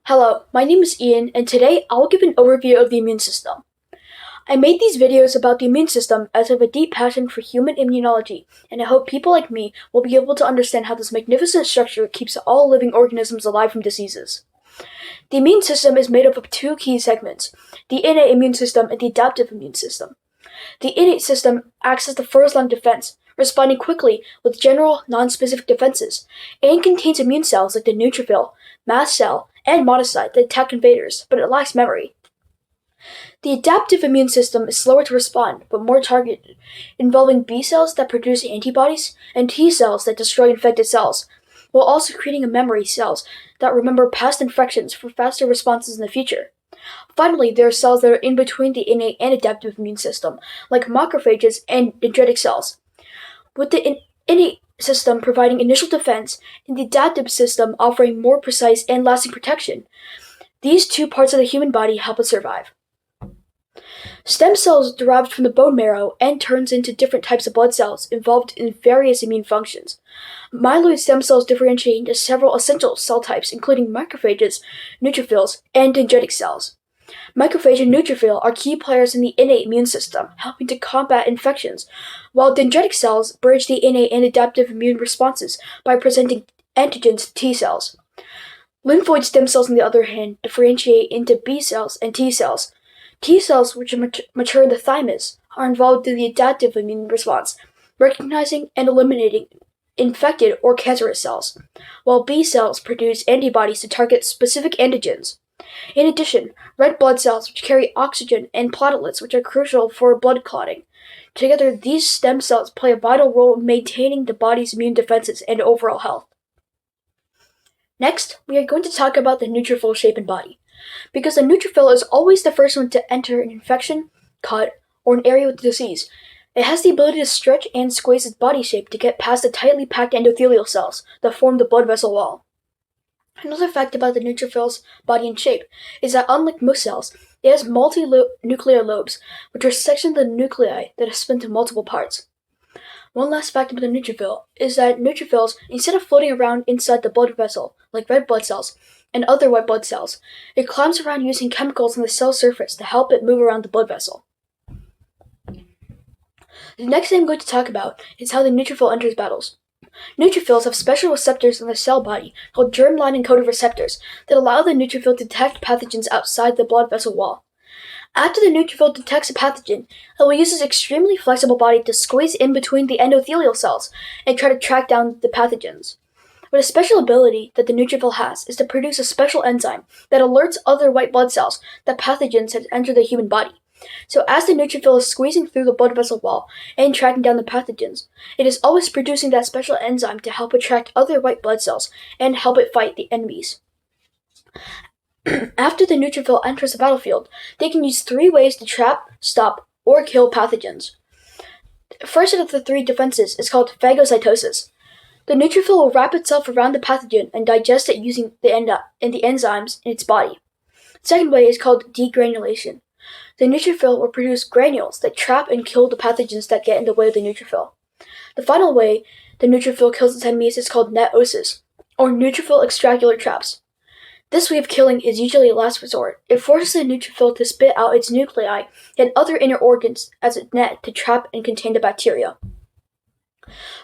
Hello, my name is Ian, and today I will give an overview of the immune system. I made these videos about the immune system as I have a deep passion for human immunology, and I hope people like me will be able to understand how this magnificent structure keeps all living organisms alive from diseases. The immune system is made up of two key segments, the innate immune system and the adaptive immune system. The innate system acts as the first line of defense, responding quickly with general, non-specific defenses, and contains immune cells like the neutrophil, mast cell, and monocyte that attack invaders, but it lacks memory. The adaptive immune system is slower to respond, but more targeted, involving B cells that produce antibodies and T cells that destroy infected cells, while also creating memory cells that remember past infections for faster responses in the future. Finally, there are cells that are in between the innate and adaptive immune system, like macrophages and dendritic cells. With the innate system providing initial defense and the adaptive system offering more precise and lasting protection, these two parts of the human body help us survive. Stem cells derived from the bone marrow and turns into different types of blood cells involved in various immune functions. Myeloid stem cells differentiate into several essential cell types, including macrophages, neutrophils, and dendritic cells. Macrophage and neutrophil are key players in the innate immune system, helping to combat infections, while dendritic cells bridge the innate and adaptive immune responses by presenting antigens to T cells. Lymphoid stem cells, on the other hand, differentiate into B cells and T cells. T cells, which mature in the thymus, are involved in the adaptive immune response, recognizing and eliminating infected or cancerous cells, while B cells produce antibodies to target specific antigens. In addition, red blood cells, which carry oxygen, and platelets, which are crucial for blood clotting. Together, these stem cells play a vital role in maintaining the body's immune defenses and overall health. Next, we are going to talk about the neutrophil shape and body. Because the neutrophil is always the first one to enter an infection, cut, or an area with disease, it has the ability to stretch and squeeze its body shape to get past the tightly packed endothelial cells that form the blood vessel wall. Another fact about the neutrophil's body and shape is that unlike most cells, it has multinuclear lobes, which are sections of the nuclei that are split into multiple parts. One last fact about the neutrophil is that neutrophils, instead of floating around inside the blood vessel, like red blood cells and other white blood cells, it climbs around using chemicals on the cell surface to help it move around the blood vessel. The next thing I'm going to talk about is how the neutrophil enters battles. Neutrophils have special receptors in the cell body called germline-encoded receptors that allow the neutrophil to detect pathogens outside the blood vessel wall. After the neutrophil detects a pathogen, it will use its extremely flexible body to squeeze in between the endothelial cells and try to track down the pathogens. But a special ability that the neutrophil has is to produce a special enzyme that alerts other white blood cells that pathogens have entered the human body. So as the neutrophil is squeezing through the blood vessel wall and tracking down the pathogens, it is always producing that special enzyme to help attract other white blood cells and help it fight the enemies. After the neutrophil enters the battlefield, they can use three ways to trap, stop, or kill pathogens. First of the three defenses is called phagocytosis. The neutrophil will wrap itself around the pathogen and digest it using the enzymes in its body. The second way is called degranulation. The neutrophil will produce granules that trap and kill the pathogens that get in the way of the neutrophil. The final way the neutrophil kills its enemies is called netosis, or neutrophil extracellular traps. This way of killing is usually a last resort. It forces the neutrophil to spit out its nuclei and other inner organs as a net to trap and contain the bacteria.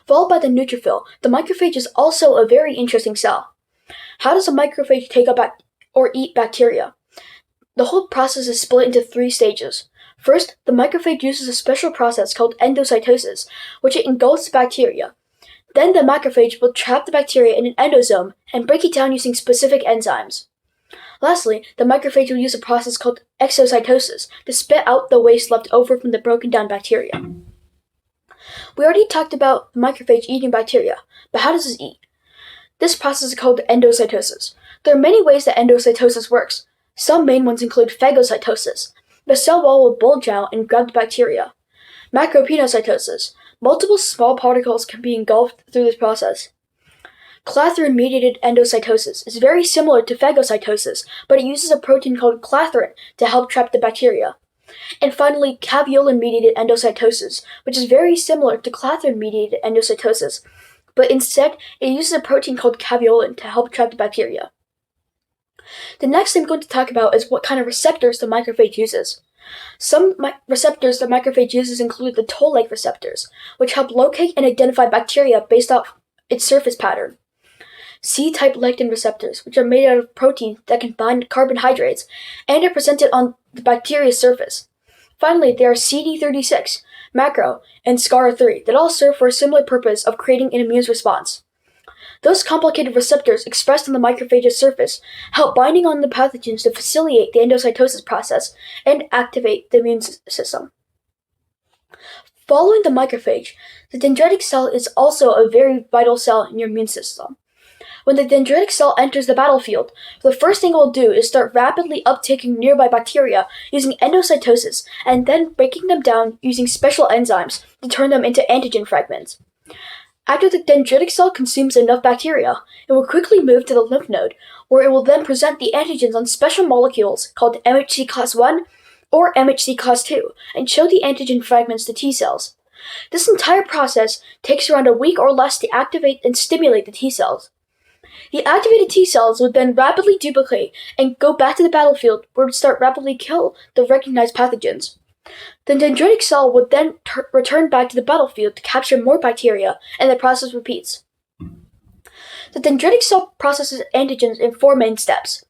Followed by the neutrophil, the macrophage is also a very interesting cell. How does a macrophage take up or eat bacteria? The whole process is split into three stages. First, the macrophage uses a special process called endocytosis, which it engulfs bacteria. Then the macrophage will trap the bacteria in an endosome and break it down using specific enzymes. Lastly, the macrophage will use a process called exocytosis to spit out the waste left over from the broken down bacteria. We already talked about the macrophage eating bacteria, but how does it eat? This process is called endocytosis. There are many ways that endocytosis works. Some main ones include phagocytosis. The cell wall will bulge out and grab the bacteria. Macropinocytosis. Multiple small particles can be engulfed through this process. Clathrin-mediated endocytosis is very similar to phagocytosis, but it uses a protein called clathrin to help trap the bacteria. And finally, caveolin-mediated endocytosis, which is very similar to clathrin-mediated endocytosis, but instead it uses a protein called caveolin to help trap the bacteria. The next thing I'm going to talk about is what kind of receptors the macrophage uses. Some receptors the macrophage uses include the toll-like receptors, which help locate and identify bacteria based off its surface pattern. C-type lectin receptors, which are made out of protein that can bind carbohydrates and are presented on the bacteria's surface. Finally, there are CD36, macro, and SCAR3 that all serve for a similar purpose of creating an immune response. Those complicated receptors expressed on the macrophage's surface help binding on the pathogens to facilitate the endocytosis process and activate the immune system. Following the macrophage, the dendritic cell is also a very vital cell in your immune system. When the dendritic cell enters the battlefield, the first thing it will do is start rapidly uptaking nearby bacteria using endocytosis and then breaking them down using special enzymes to turn them into antigen fragments. After the dendritic cell consumes enough bacteria, it will quickly move to the lymph node, where it will then present the antigens on special molecules called MHC class I or MHC class II and show the antigen fragments to T cells. This entire process takes around a week or less to activate and stimulate the T cells. The activated T cells would then rapidly duplicate and go back to the battlefield where it would start rapidly kill the recognized pathogens. The dendritic cell would then return back to the battlefield to capture more bacteria, and the process repeats. The dendritic cell processes antigens in 4 main steps.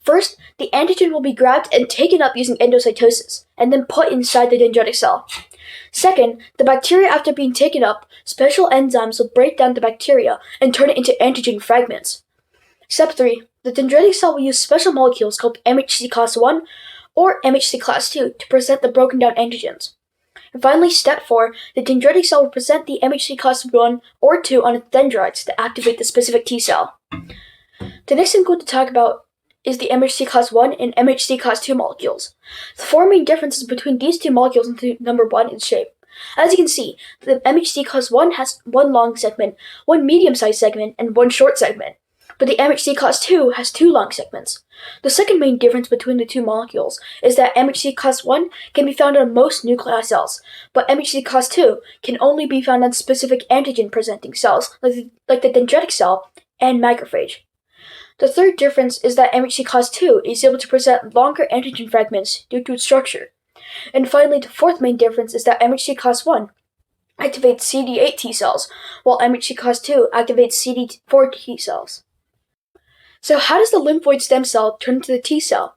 First, the antigen will be grabbed and taken up using endocytosis, and then put inside the dendritic cell. Second, the bacteria after being taken up, special enzymes will break down the bacteria and turn it into antigen fragments. Step 3, the dendritic cell will use special molecules called MHC class I or MHC class II to present the broken down antigens. And finally, step 4, the dendritic cell will present the MHC class I or II on its dendrites to activate the specific T cell. The next thing I'm going to talk about is the MHC class I and MHC class II molecules. The 4 main differences between these 2 molecules include number 1 is shape. As you can see, the MHC class I has 1 long segment, 1 medium-sized segment, and 1 short segment. But the MHC class II has 2 long segments. The second main difference between the 2 molecules is that MHC class I can be found on most nuclei cells, but MHC class II can only be found on specific antigen-presenting cells like the dendritic cell and macrophage. The third difference is that MHC class II is able to present longer antigen fragments due to its structure. And finally, the fourth main difference is that MHC class I activates CD8 T cells, while MHC class II activates CD4 T cells. So how does the lymphoid stem cell turn into the T cell?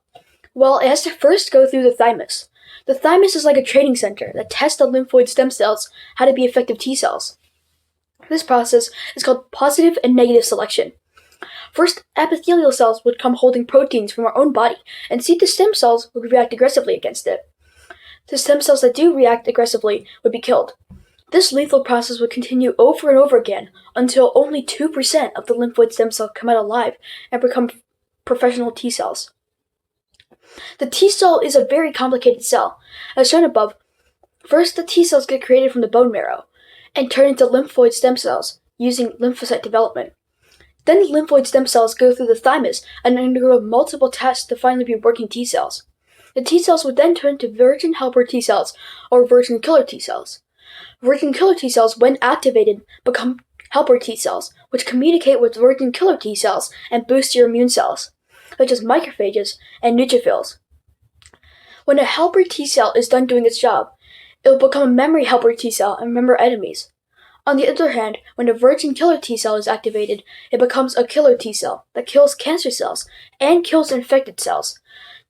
Well, it has to first go through the thymus. The thymus is like a training center that tests the lymphoid stem cells how to be effective T cells. This process is called positive and negative selection. First, epithelial cells would come holding proteins from our own body, and see the stem cells would react aggressively against it. The stem cells that do react aggressively would be killed. This lethal process would continue over and over again until only 2% of the lymphoid stem cells come out alive and become professional T cells. The T cell is a very complicated cell. As shown above, first the T cells get created from the bone marrow and turn into lymphoid stem cells using lymphocyte development. Then the lymphoid stem cells go through the thymus and undergo multiple tests to finally be working T cells. The T cells would then turn to virgin helper T cells or virgin killer T cells. Virgin killer T cells, when activated, become helper T cells, which communicate with virgin killer T cells and boost your immune cells, such as macrophages and neutrophils. When a helper T cell is done doing its job, it will become a memory helper T cell and remember enemies. On the other hand, when a virgin killer T cell is activated, it becomes a killer T cell that kills cancer cells and kills infected cells.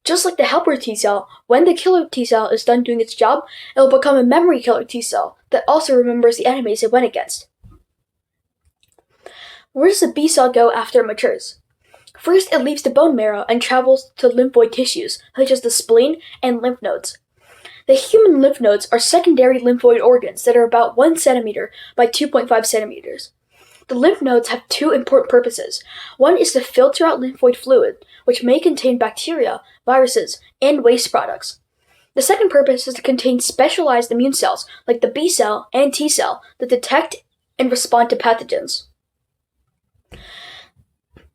Just like the helper T cell, when the killer T cell is done doing its job, it will become a memory killer T cell that also remembers the enemies it went against. Where does the B cell go after it matures? First, it leaves the bone marrow and travels to lymphoid tissues, such as the spleen and lymph nodes. The human lymph nodes are secondary lymphoid organs that are about 1 centimeter by 2.5 centimeters. The lymph nodes have 2 important purposes. One is to filter out lymphoid fluid, which may contain bacteria, viruses, and waste products. The second purpose is to contain specialized immune cells, like the B cell and T cell, that detect and respond to pathogens.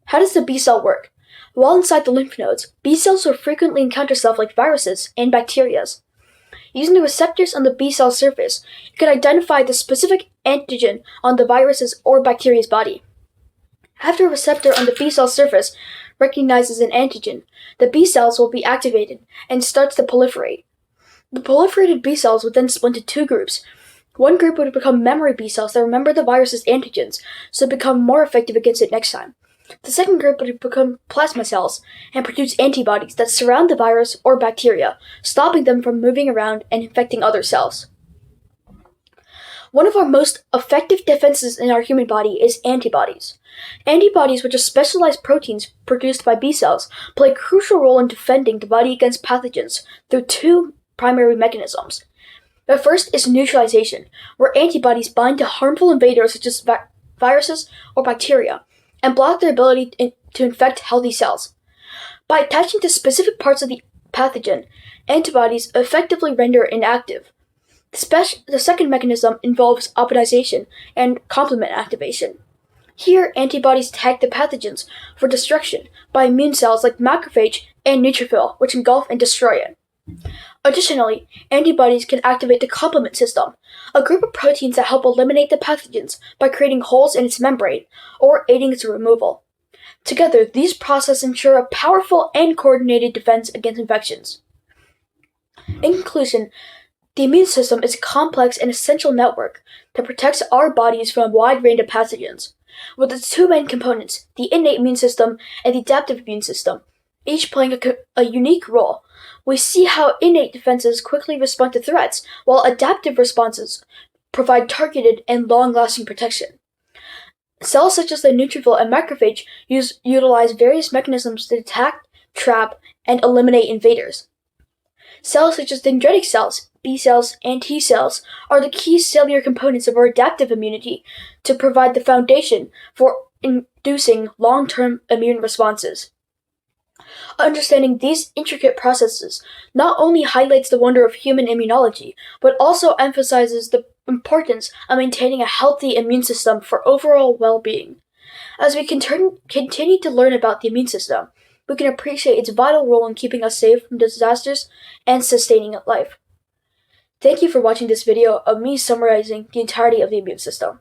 How does the B cell work? While inside the lymph nodes, B cells will frequently encounter stuff like viruses and bacteria. Using the receptors on the B cell surface, you can identify the specific antigen on the virus's or bacteria's body. After a receptor on the B cell surface recognizes an antigen, the B cells will be activated and starts to proliferate. The proliferated B cells would then split into two groups. One group would become memory B cells that remember the virus's antigens, so become more effective against it next time. The second group would become plasma cells and produce antibodies that surround the virus or bacteria, stopping them from moving around and infecting other cells. One of our most effective defenses in our human body is antibodies. Antibodies, which are specialized proteins produced by B cells, play a crucial role in defending the body against pathogens through two primary mechanisms. The first is neutralization, where antibodies bind to harmful invaders such as viruses or bacteria, and block their ability to infect healthy cells. By attaching to specific parts of the pathogen, antibodies effectively render it inactive. The second mechanism involves opsonization and complement activation. Here, antibodies tag the pathogens for destruction by immune cells like macrophage and neutrophil, which engulf and destroy it. Additionally, antibodies can activate the complement system, a group of proteins that help eliminate the pathogens by creating holes in its membrane or aiding its removal. Together, these processes ensure a powerful and coordinated defense against infections. In conclusion, the immune system is a complex and essential network that protects our bodies from a wide range of pathogens. With its two main components, the innate immune system and the adaptive immune system, each playing a unique role, we see how innate defenses quickly respond to threats, while adaptive responses provide targeted and long-lasting protection. Cells such as the neutrophil and macrophage utilize various mechanisms to detect, trap, and eliminate invaders. Cells such as dendritic cells, B cells, and T cells are the key cellular components of our adaptive immunity to provide the foundation for inducing long-term immune responses. Understanding these intricate processes not only highlights the wonder of human immunology, but also emphasizes the importance of maintaining a healthy immune system for overall well-being. As we continue to learn about the immune system, we can appreciate its vital role in keeping us safe from disasters and sustaining life. Thank you for watching this video of me summarizing the entirety of the immune system.